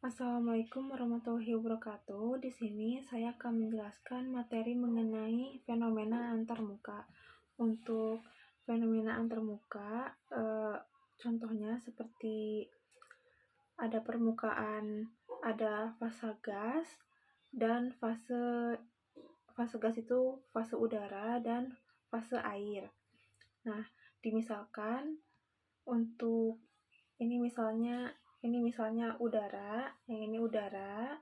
Assalamualaikum warahmatullahi wabarakatuh. Di sini saya akan menjelaskan materi mengenai fenomena antarmuka. Untuk fenomena antarmuka, contohnya seperti ada permukaan, ada fase gas dan fase gas itu fase udara dan fase air. Nah, dimisalkan untuk ini misalnya udara, yang ini udara,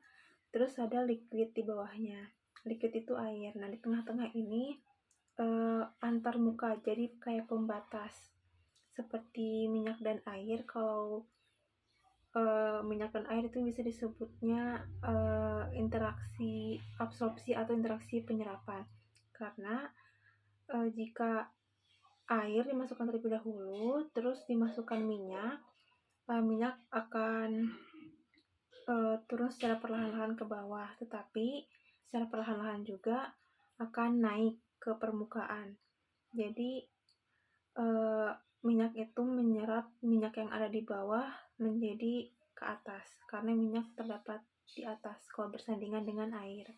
terus ada liquid di bawahnya. Liquid itu air. Nah, di tengah-tengah ini antar muka, jadi kayak pembatas. Seperti minyak dan air, kalau minyak dan air itu bisa disebutnya interaksi absorpsi atau interaksi penyerapan. Karena jika air dimasukkan terlebih dahulu, terus dimasukkan minyak, minyak akan turun secara perlahan-lahan ke bawah, tetapi secara perlahan-lahan juga akan naik ke permukaan. Jadi minyak itu menyerap minyak yang ada di bawah menjadi ke atas, karena minyak terdapat di atas kalau bersandingan dengan air.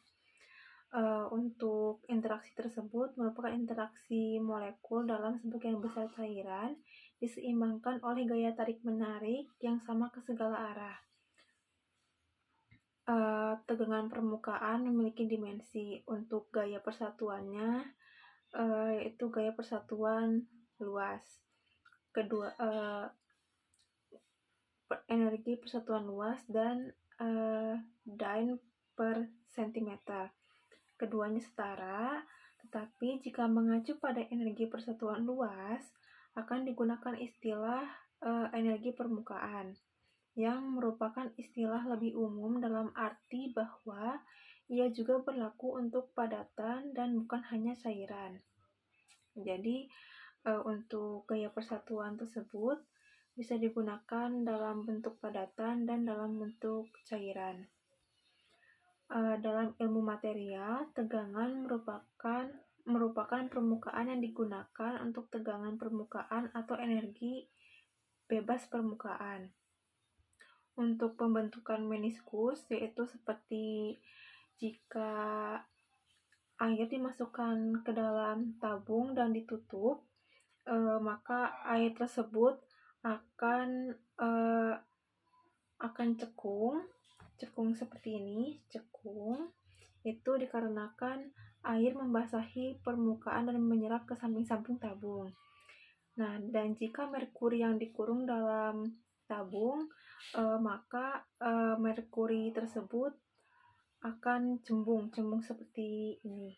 Untuk interaksi tersebut merupakan interaksi molekul dalam sebagian besar cairan diseimbangkan oleh gaya tarik-menarik yang sama ke segala arah. Tegangan permukaan memiliki dimensi. Untuk gaya persatuannya yaitu gaya persatuan luas. Kedua, energi persatuan luas dan Dyne per centimeter. Keduanya setara, tetapi jika mengacu pada energi persatuan luas akan digunakan istilah energi permukaan, yang merupakan istilah lebih umum dalam arti bahwa ia juga berlaku untuk padatan dan bukan hanya cairan. Jadi, untuk gaya persatuan tersebut bisa digunakan dalam bentuk padatan dan dalam bentuk cairan. Dalam ilmu material, tegangan merupakan permukaan yang digunakan untuk tegangan permukaan atau energi bebas permukaan. Untuk pembentukan meniskus, yaitu seperti jika air dimasukkan ke dalam tabung dan ditutup, maka air tersebut akan cekung seperti ini. Cekung itu dikarenakan air membasahi permukaan dan menyerap ke samping-samping tabung. Nah, dan jika merkuri yang dikurung dalam tabung, maka merkuri tersebut akan cembung seperti ini.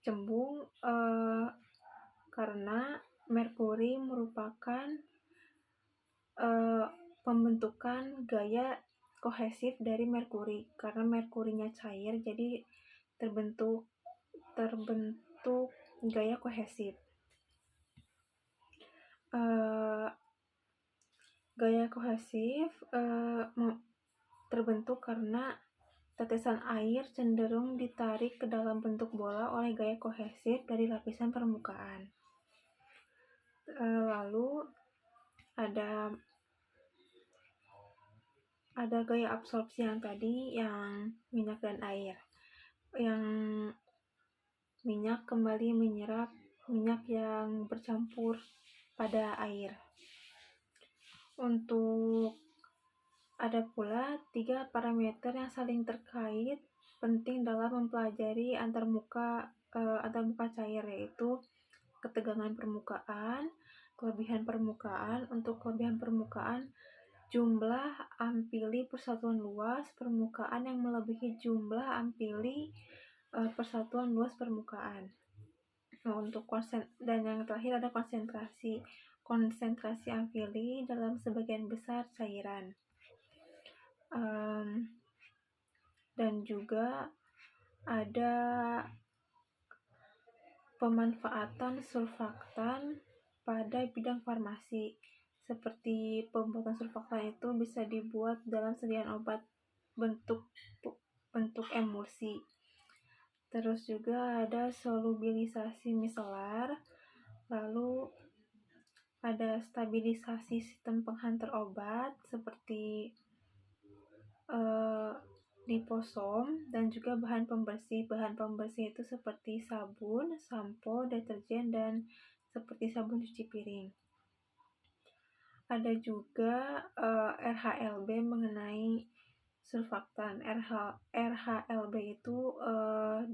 Cembung karena merkuri merupakan pembentukan gaya kohesif dari merkuri. Karena merkurinya cair, jadi terbentuk gaya kohesif. Gaya kohesif terbentuk karena tetesan air cenderung ditarik ke dalam bentuk bola oleh gaya kohesif dari lapisan permukaan. Lalu ada gaya absorpsi yang tadi, yang minyak dan air. Yang minyak kembali menyerap minyak yang bercampur pada air. Untuk ada pula 3 parameter yang saling terkait penting dalam mempelajari antarmuka cair, yaitu ketegangan permukaan, kelebihan permukaan. Untuk kelebihan permukaan, jumlah ampili persatuan luas permukaan yang melebihi jumlah ampili persatuan luas permukaan. Nah, dan yang terakhir ada konsentrasi ampili dalam sebagian besar cairan. Dan juga ada pemanfaatan surfaktan pada bidang farmasi. Seperti pembuatan surfaktan itu bisa dibuat dalam sediaan obat bentuk emulsi. Terus juga ada solubilisasi miselar, lalu ada stabilisasi sistem penghantar obat seperti eh, liposom dan juga bahan pembersih. Bahan pembersih itu seperti sabun, sampo, deterjen, dan seperti sabun cuci piring. Ada juga RHLB mengenai surfaktan. RHLB itu 8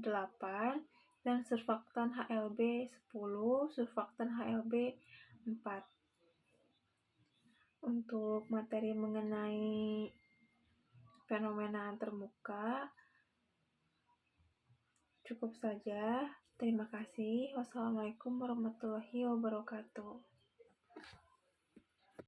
dan surfaktan HLB 10, surfaktan HLB 4. Untuk materi mengenai fenomena antarmuka cukup saja. Terima kasih. Wassalamualaikum warahmatullahi wabarakatuh.